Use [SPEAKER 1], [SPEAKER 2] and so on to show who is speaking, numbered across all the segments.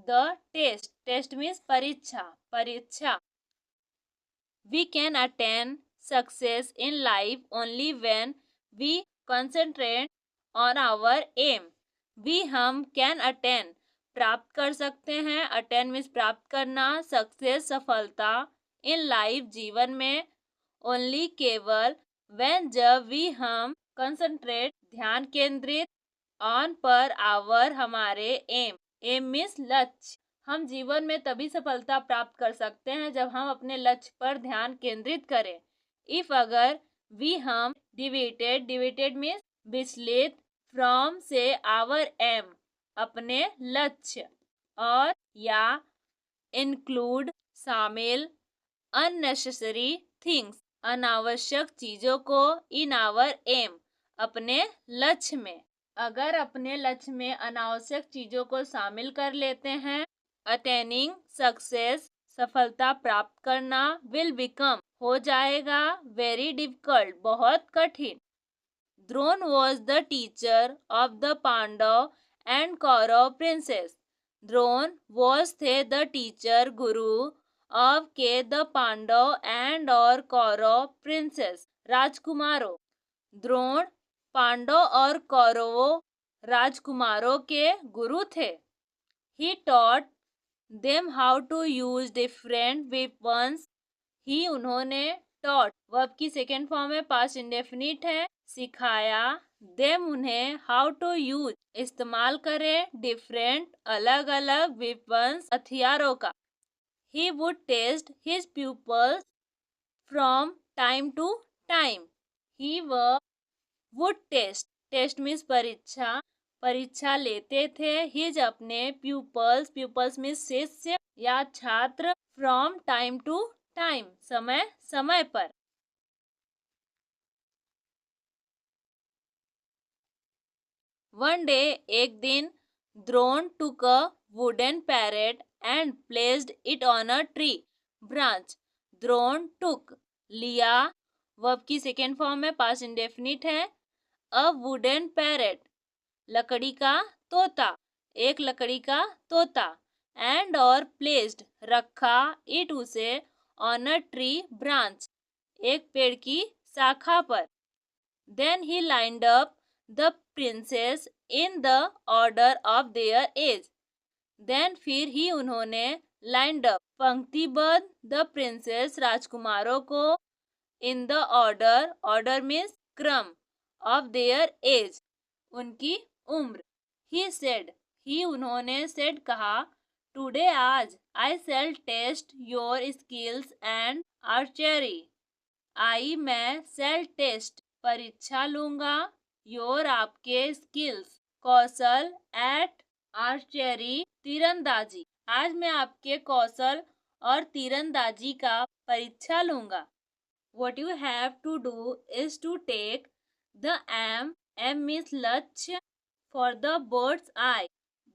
[SPEAKER 1] The test, test means परीक्षा, परीक्षा। We can attain success in life only when we concentrate on our aim. We हम can attain प्राप्त कर सकते हैं, attain means प्राप्त करना, success सफलता, in life जीवन में, only केवल, when जब we हम concentrate ध्यान केंद्रित, on पर our हमारे aim, aim means लक्ष्य। हम जीवन में तभी सफलता प्राप्त कर सकते हैं जब हम अपने लक्ष्य पर ध्यान केंद्रित करें। इफ अगर वी हम डिविटेड, डिविटेड मीन्स विचलित, फ्रॉम से आवर एम अपने लक्ष्य, और या इंक्लूड शामिल, अननेसेसरी थिंग्स अनावश्यक चीजों को, इन आवर एम अपने लक्ष्य में। अगर अपने लक्ष्य में अनावश्यक चीजों को शामिल कर लेते हैं, अटेनिंग सक्सेस सफलता प्राप्त करना, विल बिकम हो जाएगा, वेरी डिफिकल्ट बहुत कठिन। Drona was the teacher of the Pandava and Kaurava princes. Drona was थे द टीचर गुरु ऑफ के द पांडव एंड और कौरव प्रिंसेस राजकुमारों। द्रोण पांडव और कौरवों राजकुमारों के गुरु थे। He taught them how to use different weapons. He उन्होंने, टॉट वर्ब की सेकेंड फॉर्म है, पास्ट इंडेफिनिट है, सिखाया, देम उन्हें, हाउ टू यूज इस्तेमाल करें, डिफरेंट अलग अलग, वेपन्स हथियारों का। He would test his pupils from time to time. He वह वुड टेस्ट, टेस्ट मीन्स परीक्षा, परीक्षा लेते थे, हिज अपने, प्यूपल्स, प्यूपल्स मीन्स शिष्य या छात्र, फ्रॉम टाइम टू टाइम समय समय पर। वन डे एक दिन, Drona took a wooden parrot and placed it on a tree branch. Drona took लिया, वर्ब की सेकेंड फॉर्म है, पास्ट इंडेफिनिट है, अ वुडन पैरेट लकड़ी का तोता, एक लकड़ी का तोता, एंड और प्लेस्ड रखा, इट उसे, ऑन अ ट्री ब्रांच एक पेड़ की शाखा पर। Then he lined up the princes in the order of their age. Then फिर ही उन्होंने, लाइंड अप पंक्तिबद्ध, द प्रिंसेस राजकुमारों को, in the order, order means क्रम, ऑफ देयर एज उनकी उम्र। ही सेड, ही उन्होंने, सेड कहा, टुडे आज, I shall test your skills and archery. I मैं, सेल टेस्ट परीक्षा लूंगा, योर आपके, स्किल्स कौशल, एट आर्चरी तीरंदाजी, आज मैं आपके कौशल और तीरंदाजी का परीक्षा लूंगा। What you have to do is to take the M, M means लक्ष्य, for the bird's eye,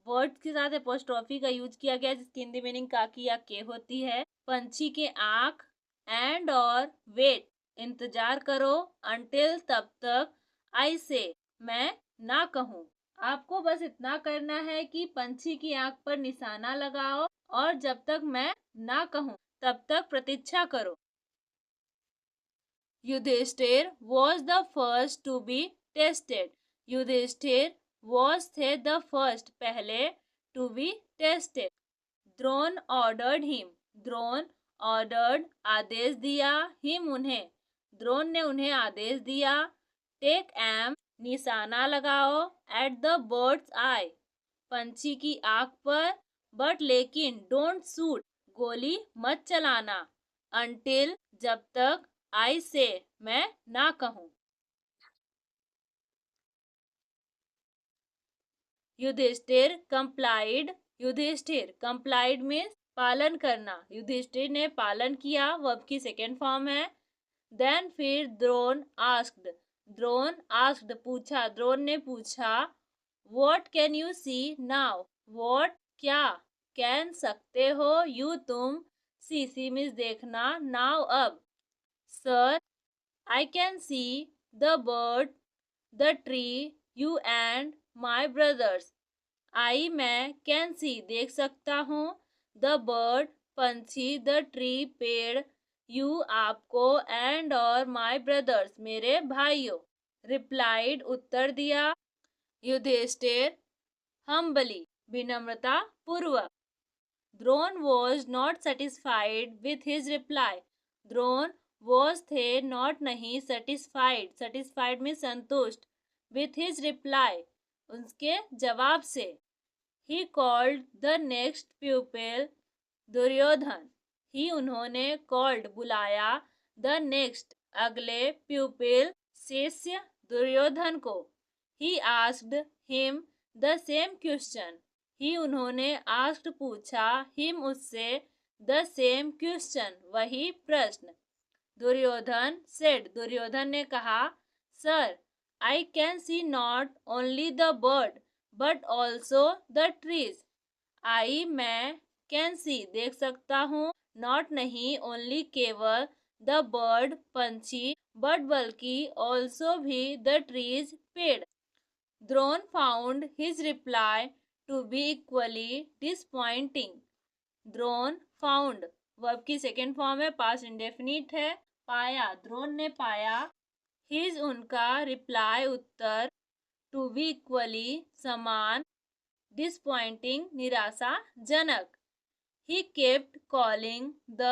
[SPEAKER 1] birds के साथ एपोस्ट्रोफी का यूज किया गया जिसकी हिंदी मीनिंग काकी या के होती है, पंछी के आँख, एंड और वेट इंतजार करो, until तब तक, I say मैं ना कहूँ। आपको बस इतना करना है कि पंछी की आँख पर निशाना लगाओ और जब तक मैं ना कहूँ तब तक प्रतीक्षा करो। Yudhishthir was the first to be tested. Yudhishthir was थे the first पहले, to be tested. Drona ordered him. Drona ordered आदेश दिया, him उन्हें, द्रोण ने उन्हें आदेश दिया, take aim निशाना लगाओ, at the bird's eye पंछी की आँख पर, but लेकिन don't shoot गोली मत चलाना, until जब तक, I say मैं ना कहूँ। Yudhishthira complied, Yudhishthira complied means पालन करना, युधिष्ठिर ने पालन किया, वर्ब की सेकेंड फॉर्म है। देन फिर द्रोण आस्क्ड, द्रोण आस्क्ड पूछा, द्रोण ने पूछा, what can you see now, what क्या, कैन सकते हो, यू तुम, सी मीन्स देखना, नाउ अब, sir I can see the bird, the tree, you and my brothers. आई मैं कैन सी देख सकता हूँ, द बर्ड पंछी, द ट्री पेड़, यू आपको, एंड और माई ब्रदर्स मेरे भाइयों, रिप्लाइड उत्तर दिया, युधिष्ठिर हम्बली विनम्रता पूर्वक। Drona was not satisfied with his reply, Drona was थे नॉट नहीं, सेटिस्फाइड सेटिस्फाइड में संतुष्ट, विथ हिज रिप्लाई उसके जवाब से। He called the next pupil Duryodhan, he उन्होंने कॉल्ड बुलाया, द नेक्स्ट अगले प्यूपिल शिष्य दुर्योधन को। He asked him the same question, he उन्होंने आस्क्ड पूछा, हिम उससे, द सेम क्वेश्चन वही प्रश्न। दुर्योधन सेड दुर्योधन ने कहा, sir I can see not only the bird but also the trees, I मैं कैन सी देख सकता हूँ, नॉट नहीं, ओनली केवल, द बर्ड पंछी, बट बल्कि, ऑल्सो भी, द ट्रीज पेड़। Drona found his reply to be equally disappointing, Drona found verb की सेकेंड फॉर्म है, पास्ट इंडेफिनिट है, पाया द्रोण ने पाया, हिज उनका, रिप्लाई उत्तर, टू बी इक्वली समान, डिसपॉइंटिंग निराशाजनक। He kept calling the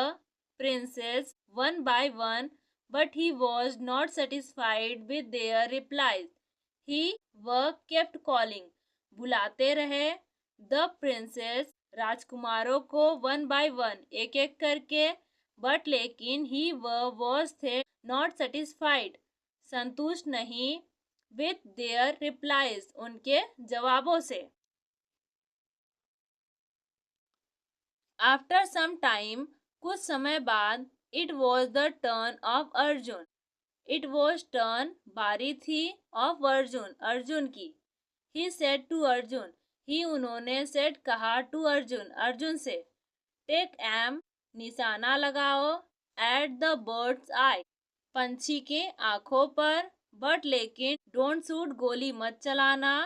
[SPEAKER 1] princes one by one but he was not satisfied with their replies, he वह केप्ट कॉलिंग बुलाते रहे, द प्रिंसेस राजकुमारों को, वन बाय वन एक एक करके, बट लेकिन, ही वह वॉज थे, नॉट सेटिस्फाइड संतुष्ट नहीं, विथ देयर रिप्लाईज उनके जवाबों से। आफ्टर सम टाइम कुछ समय बाद, it was the turn off Arjun, it was turn बारी थी, ऑफ अर्जुन अर्जुन की। ही सेड टू अर्जुन, ही उन्होंने सेड कहा, टू अर्जुन अर्जुन से। टेक एम निशाना लगाओ, एट द बर्ड्स आई पंछी के आंखों पर, बट लेकिन, डोंट शूट गोली मत चलाना,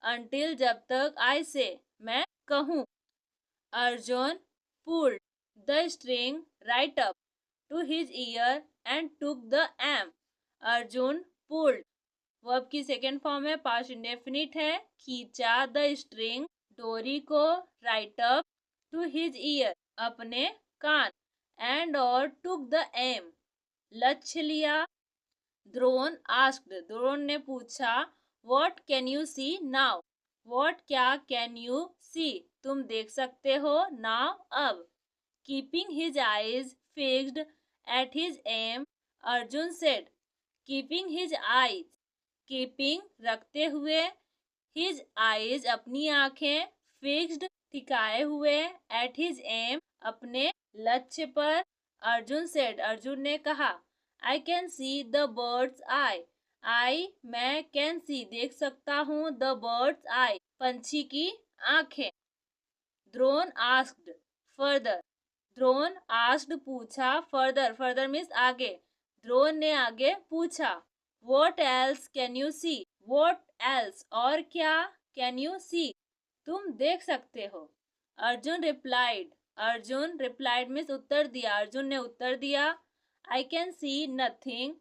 [SPEAKER 1] अंटिल जब तक, आई से मैं कहूँ। Arjun pulled the string right up to his ear and took the aim, Arjun pulled verb की सेकेंड फॉर्म है, पास्ट इंडेफिनिट है, खींचा, द स्ट्रिंग डोरी को, right up to his ear अपने कान, एंड और टुक द एम लक्ष्य लिया। द्रोण आस्क्ड द्रोण ने पूछा, what can you see now, what क्या, कैन यू सी तुम देख सकते हो, नाउ अब। Keeping his eyes fixed at his aim, Arjun said, keeping his eyes keeping रखते हुए, हिज आईज अपनी आंखें, फिक्स्ड टिकाए हुए, एट हिज एम अपने लक्ष्य पर, अर्जुन सेड अर्जुन ने कहा, I can see the bird's eye, I मैं कैन सी देख सकता हूँ, द बर्ड्स आई पंछी की आंखें। Drona asked further, Drona asked पूछा, फर्दर फर्दर मीन्स आगे, द्रोण ने आगे पूछा, what else can you see, what else और क्या, कैन यू सी तुम देख सकते हो। अर्जुन रिप्लाइड मीन्स उत्तर दिया, अर्जुन ने उत्तर दिया, आई can C nothing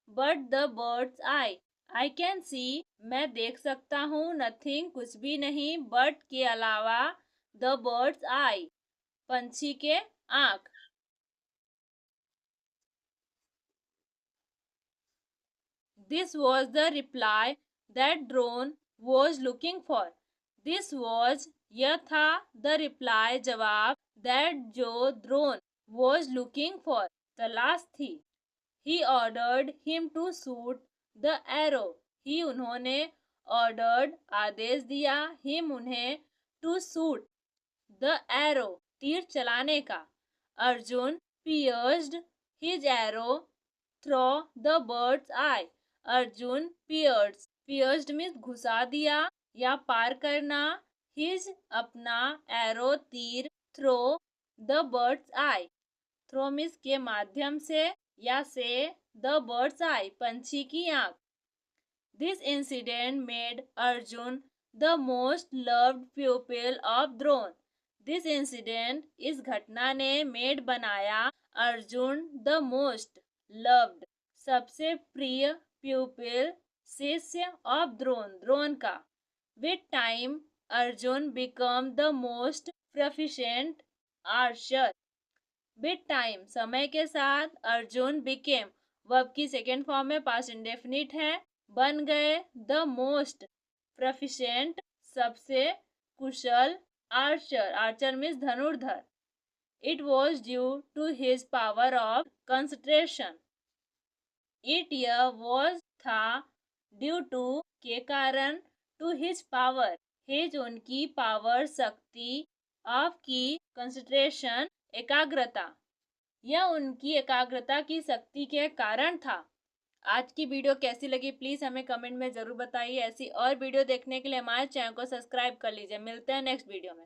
[SPEAKER 1] but the bird's eye, I can सी मैं देख सकता हूँ, नथिंग कुछ भी नहीं, बट के अलावा, द बर्ड्स आई पंछी के आंख। This was the reply that drone was looking for, this was यह था, द रिप्लाई जवाब, दैट जो द्रोण वॉज लुकिंग फॉर तलाश थी। He ordered him to shoot the arrow, he उन्होंने, ऑर्डर्ड आदेश दिया, हिम उन्हें, टू शूट द एरो तीर चलाने का। Arjun pierced his arrow through the bird's eye, Arjun pierced means घुसा दिया या पार करना, हिज अपना, एरो तीर, through the bird's eye through means के माध्यम से या से, द बर्ड्स आई पंछी की आंख। This incident made Arjun the most loved pupil of Drona. This incident, इस घटना ने मेड बनाया अर्जुन द मोस्ट लव्ड, सबसे प्रिय प्यूपिल, शिष्य ऑफ द्रोण, द्रोण का। With time Arjun become the most proficient archer. With time, समय के साथ, अर्जुन बिकेम, वर्ब की सेकेंड फॉर्म में पास्ट इंडेफिनिट है, बन गए, द मोस्ट प्रोफिशिएंट, सबसे कुशल, आर्चर, आर्चर मीन्स धनुर्धर। It was due to his power of concentration. It यह वॉज था, ड्यू टू के कारण, टू हिज पावर, हिज उनकी, पावर शक्ति, ऑफ की, कंसंट्रेशन एकाग्रता, यह उनकी एकाग्रता की शक्ति के कारण था। आज की वीडियो कैसी लगी प्लीज़ हमें कमेंट में ज़रूर बताइए। ऐसी और वीडियो देखने के लिए हमारे चैनल को सब्सक्राइब कर लीजिए। मिलते हैं नेक्स्ट वीडियो में।